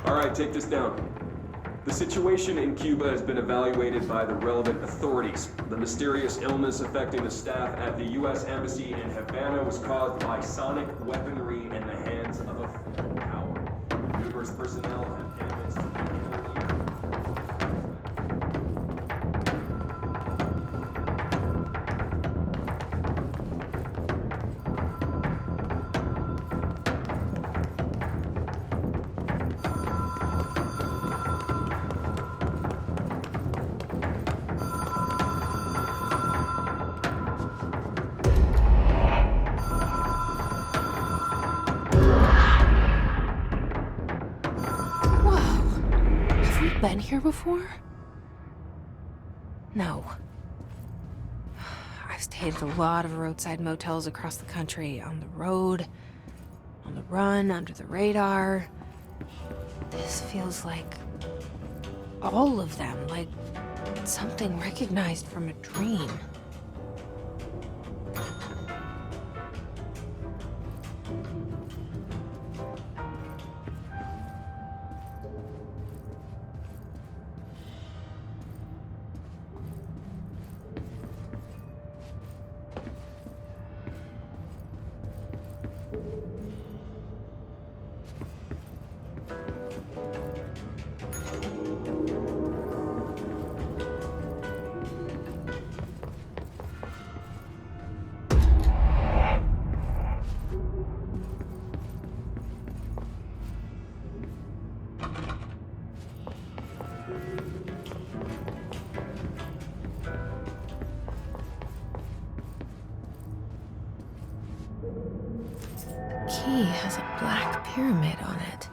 All right, take this down. The situation in Cuba has been evaluated by the relevant authorities. The mysterious illness affecting the staff at the U.S. Embassy in Havana was caused by sonic weaponry in the hands of a foreign power. Numerous personnel have ailments to the been here before? No. I've stayed at a lot of roadside motels across the country, on the road, on the run, under the radar. This feels like all of them, like something recognized from a dream. The key has a black pyramid on it.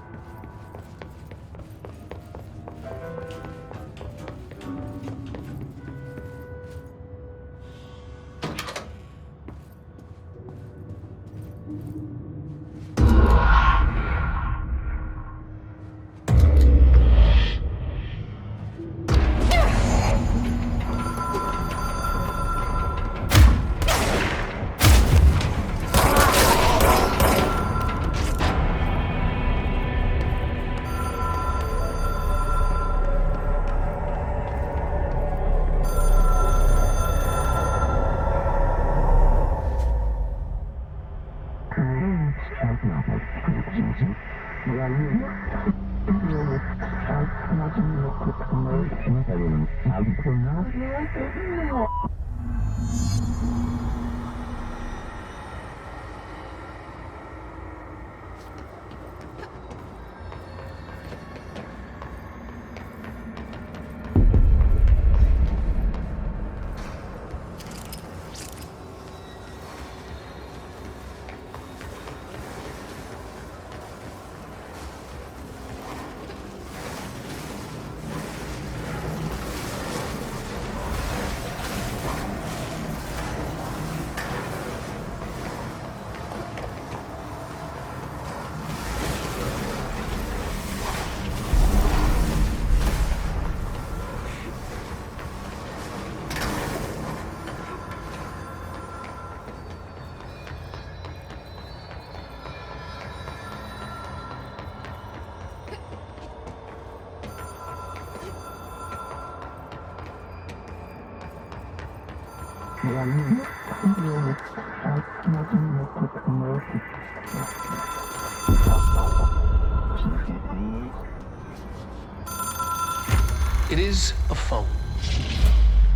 It is a phone.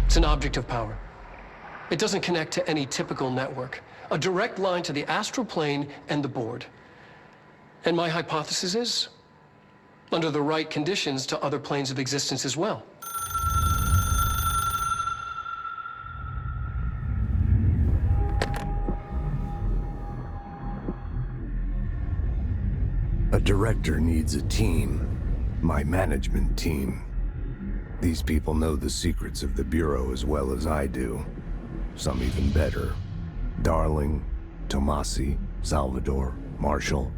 It's an object of power. It doesn't connect to any typical network. A direct line to the astral plane and the board. And my hypothesis is, under the right conditions, to other planes of existence as well. A director needs a team. My management team. These people know the secrets of the Bureau as well as I do. Some even better. Darling, Tomasi, Salvador, Marshall.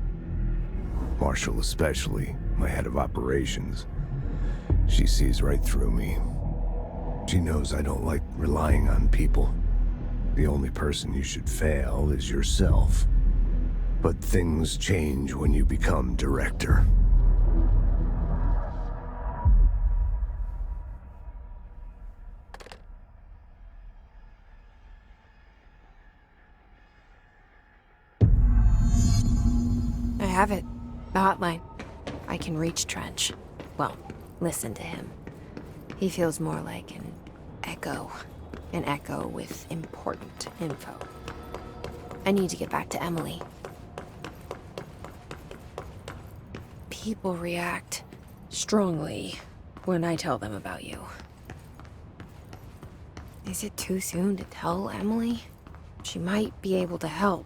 Marshall especially, my head of operations. She sees right through me. She knows I don't like relying on people. The only person you should fail is yourself. But things change when you become director. have it. The hotline. I can reach Trench. Well, listen to him. He feels more like an echo. An echo with important info. I need to get back to Emily. People react strongly when I tell them about you. Is it too soon to tell Emily? She might be able to help.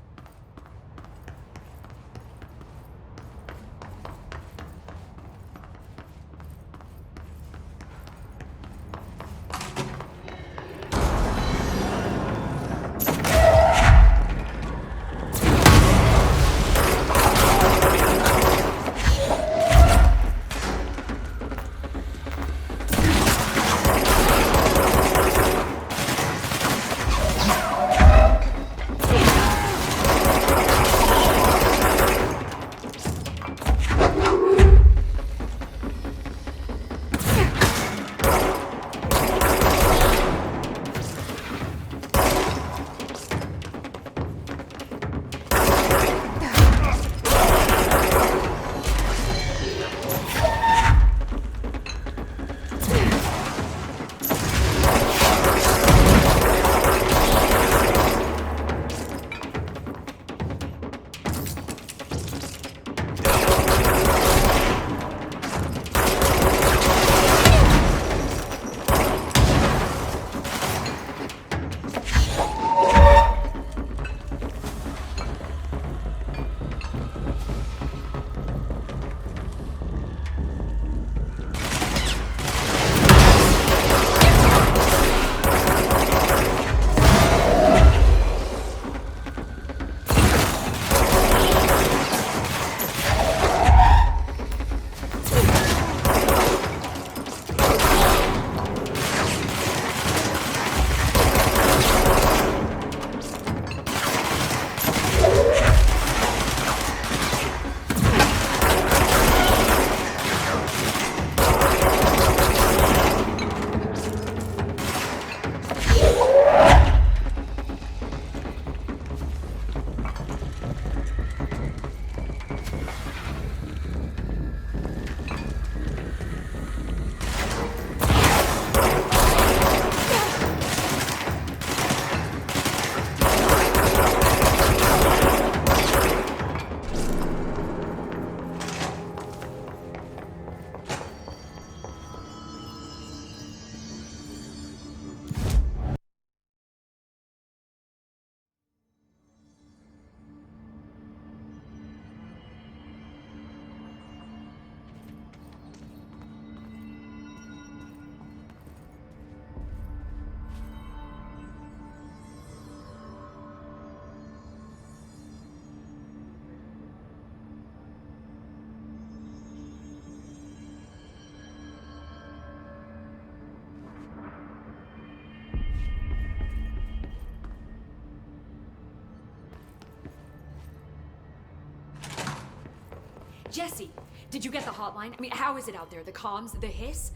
Jesse, did you get the hotline? I mean, how is it out there? The comms, the hiss?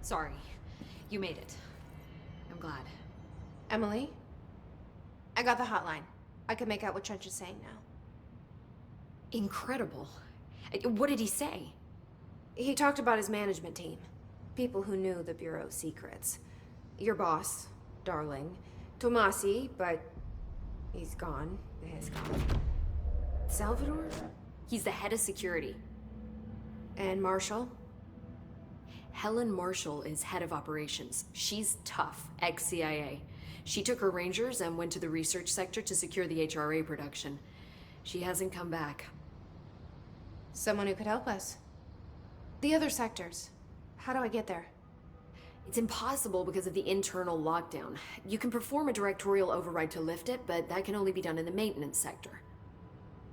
Sorry, you made it. I'm glad. Emily? I got the hotline. I can make out what Trench is saying now. Incredible. What did he say? He talked about his management team. People who knew the Bureau's secrets. Your boss, Darling. Tomasi, but he's gone. He's gone. Salvador? He's the head of security. And Marshall? Helen Marshall is head of operations. She's tough, ex-CIA. She took her Rangers and went to the research sector to secure the HRA production. She hasn't come back. Someone who could help us. The other sectors. How do I get there? It's impossible because of the internal lockdown. You can perform a directorial override to lift it, but that can only be done in the maintenance sector.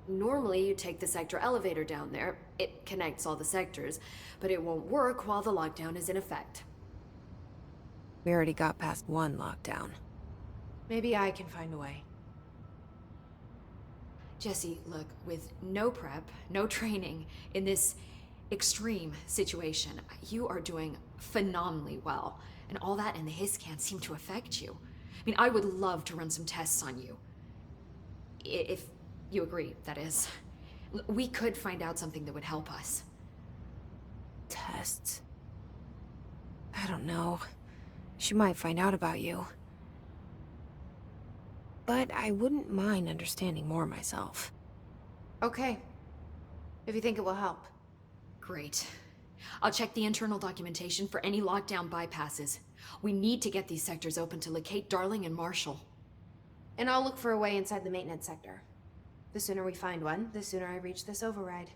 Normally, you take the sector elevator down there. It connects all the sectors, but it won't work while the lockdown is in effect. We already got past one lockdown. Maybe I can find a way. Jesse, look, with no prep, no training, in this extreme situation, you are doing phenomenally well. And all that and the hiss can't seem to affect you. I mean, I would love to run some tests on you. If You agree, that is. We could find out something that would help us. Tests. I don't know. She might find out about you. But I wouldn't mind understanding more myself. Okay. If you think it will help. Great. I'll check the internal documentation for any lockdown bypasses. We need to get these sectors open to locate Darling and Marshall. And I'll look for a way inside the maintenance sector. The sooner we find one, the sooner I reach this override.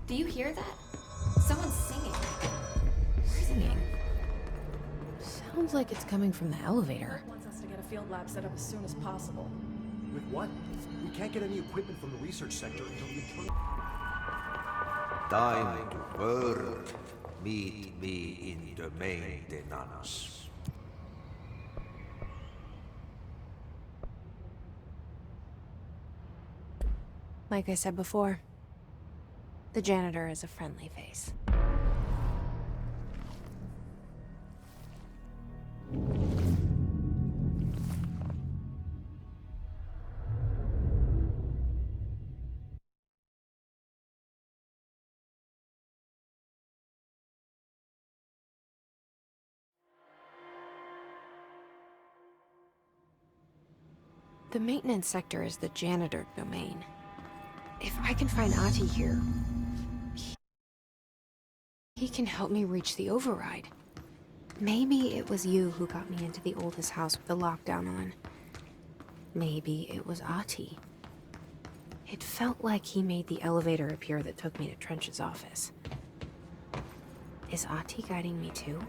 Do you hear that? Someone's singing. Singing. Sounds like it's coming from the elevator. Wants us to get a field lab set up as soon as possible. With what? We can't get any equipment from the research sector until the internal... Time to work. Meet me in the maintenance. Like I said before, the janitor is a friendly face. The maintenance sector is the janitor domain. If I can find Ahti here, he can help me reach the override. Maybe it was you who got me into the oldest house with the lockdown on. Maybe it was Ahti. It felt like he made the elevator appear that took me to Trench's office. Is Ahti guiding me too?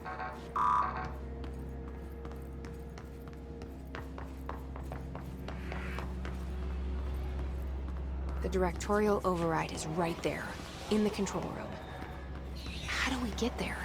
The directorial override is right there, in the control room. How do we get there?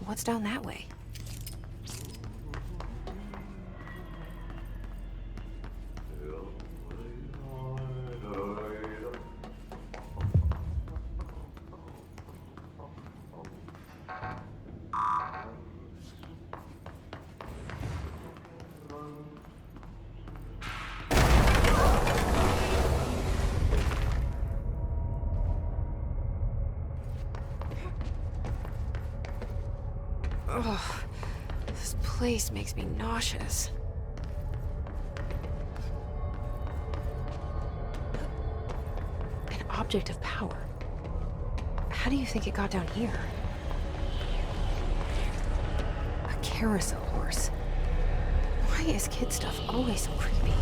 What's down that way? Ugh, this place makes me nauseous. An object of power. How do you think it got down here? A carousel horse. Why is kid stuff always so creepy?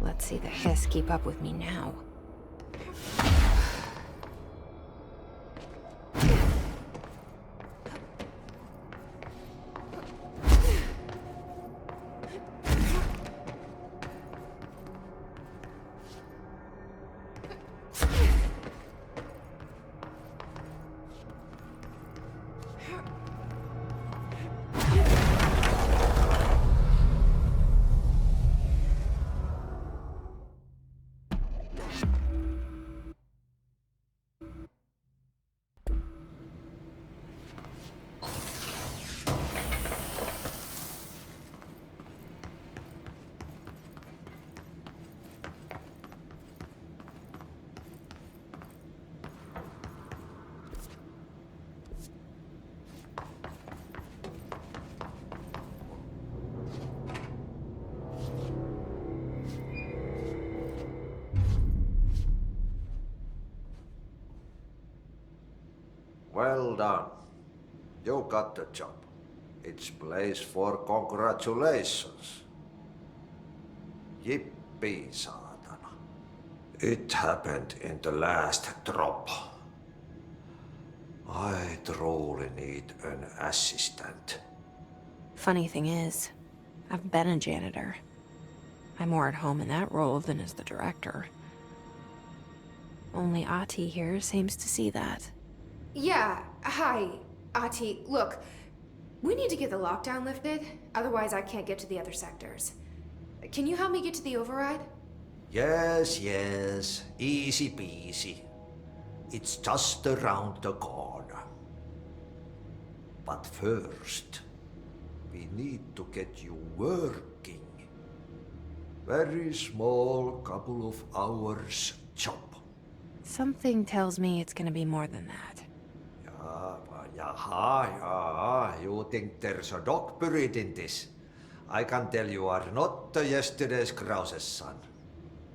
Let's see the hiss keep up with me now. Well done. You got the job. It's place for congratulations. Yippee, saatana. It happened in the last drop. I truly need an assistant. Funny thing is, I've been a janitor. I'm more at home in that role than as the director. Only Ahti here seems to see that. Yeah, hi, Ahti. Look, we need to get the lockdown lifted, otherwise I can't get to the other sectors. Can you help me get to the override? Yes, yes. Easy peasy. It's just around the corner. But first, we need to get you working. Very small, couple of hours job. Something tells me it's gonna be more than that. Yaha, you think there's a dog buried in this? I can tell you are not the yesterday's Krause's son.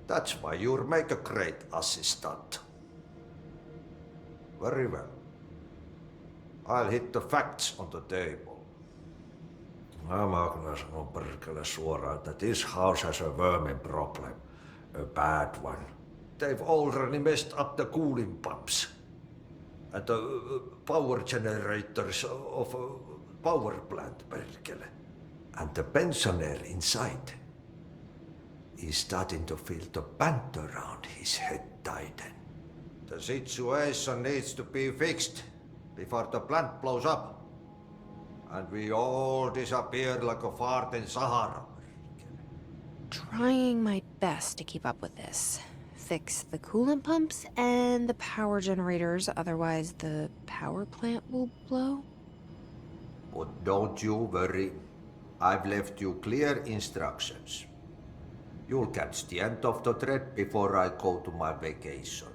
That's why you'll make a great assistant. Very well. I'll hit the facts on the table. Mä kyllä sanon perkele suoraan, that this house has a vermin problem. A bad one. They've already messed up the cooling pumps. And the power generators of power plant, perkele. And the pensioner inside is starting to feel the band around his head tighten. The situation needs to be fixed before the plant blows up. And we all disappear like a fart in Sahara. Trying my best to keep up with this. Fix the coolant pumps and the power generators, otherwise the power plant will blow. But don't you worry. I've left you clear instructions. You'll catch the end of the thread before I go to my vacation.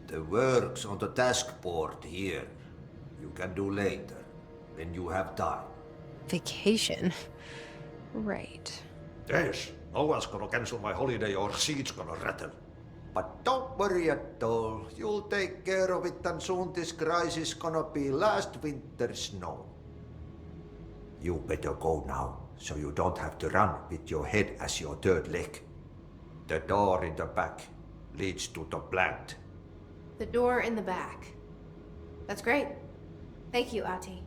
The work's on the task board here. You can do later, when you have time. Vacation? Right. Yes, no one's gonna cancel my holiday or seat's gonna rattle. But don't worry at all. You'll take care of it and soon this crisis gonna be last winter's snow. You better go now, so you don't have to run with your head as your third leg. The door in the back leads to the plant. The door in the back. That's great. Thank you, Ati.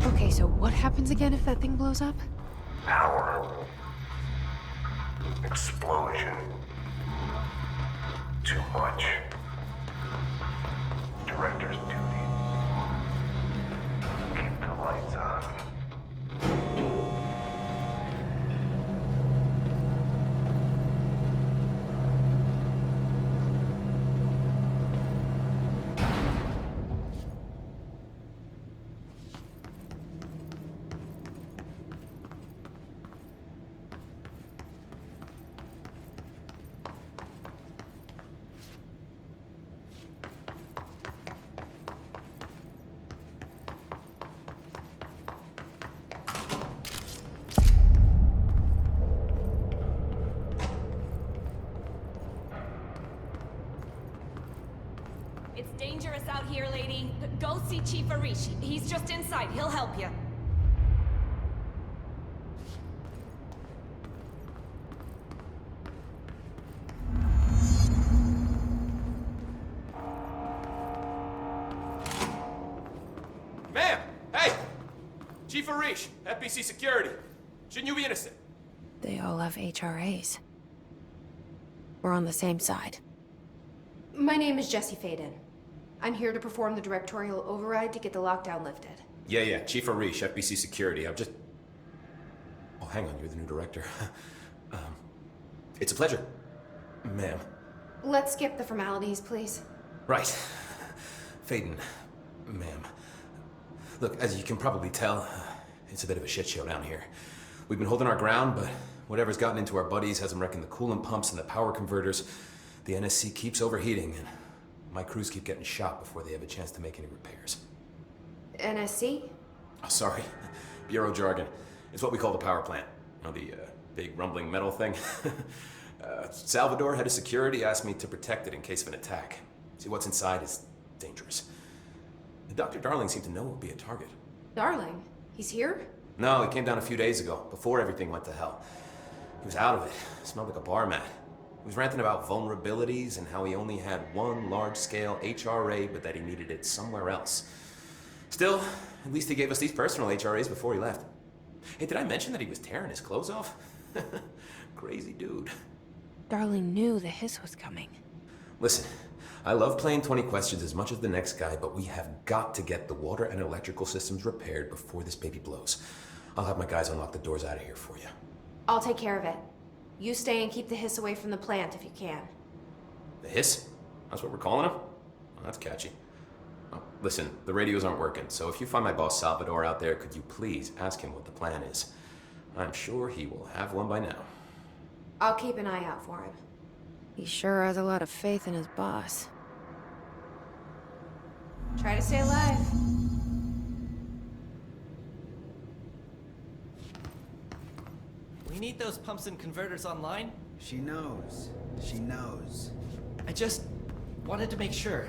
Okay, so what happens again if that thing blows up? Power. Explosion. Too much. Director's duty. Keep the lights on. It's dangerous out here, lady. Go see Chief Arish. He's just inside. He'll help you. Ma'am! Hey! Chief Arish, FBC Security. Shouldn't you be innocent? They all have HRAs. We're on the same side. My name is Jesse Faden. I'm here to perform the directorial override to get the lockdown lifted. Yeah, Chief Arish, FBC Security. I'm just... Oh, hang on, you're the new director. It's a pleasure, ma'am. Let's skip the formalities, please. Right. Faden, ma'am. Look, as you can probably tell, it's a bit of a shit show down here. We've been holding our ground, but whatever's gotten into our buddies has them wrecking the coolant pumps and the power converters. The NSC keeps overheating, and my crews keep getting shot before they have a chance to make any repairs. NSC? Oh, sorry. Bureau jargon. It's what we call the power plant. You know, the big rumbling metal thing? Salvador, head of security, asked me to protect it in case of an attack. See, what's inside is dangerous. Dr. Darling seemed to know it would be a target. Darling? He's here? No, he came down a few days ago, before everything went to hell. He was out of it. Smelled like a bar mat. He was ranting about vulnerabilities and how he only had one large-scale HRA, but that he needed it somewhere else. Still, at least he gave us these personal HRAs before he left. Hey, did I mention that he was tearing his clothes off? Crazy dude. Darling knew the hiss was coming. Listen, I love playing 20 questions as much as the next guy, but we have got to get the water and electrical systems repaired before this baby blows. I'll have my guys unlock the doors out of here for you. I'll take care of it. You stay and keep the hiss away from the plant if you can. The hiss? That's what we're calling him? Oh, that's catchy. Oh, listen, the radios aren't working, so if you find my boss Salvador out there, could you please ask him what the plan is? I'm sure he will have one by now. I'll keep an eye out for him. He sure has a lot of faith in his boss. Try to stay alive. We need those pumps and converters online. She knows. She knows. I just wanted to make sure.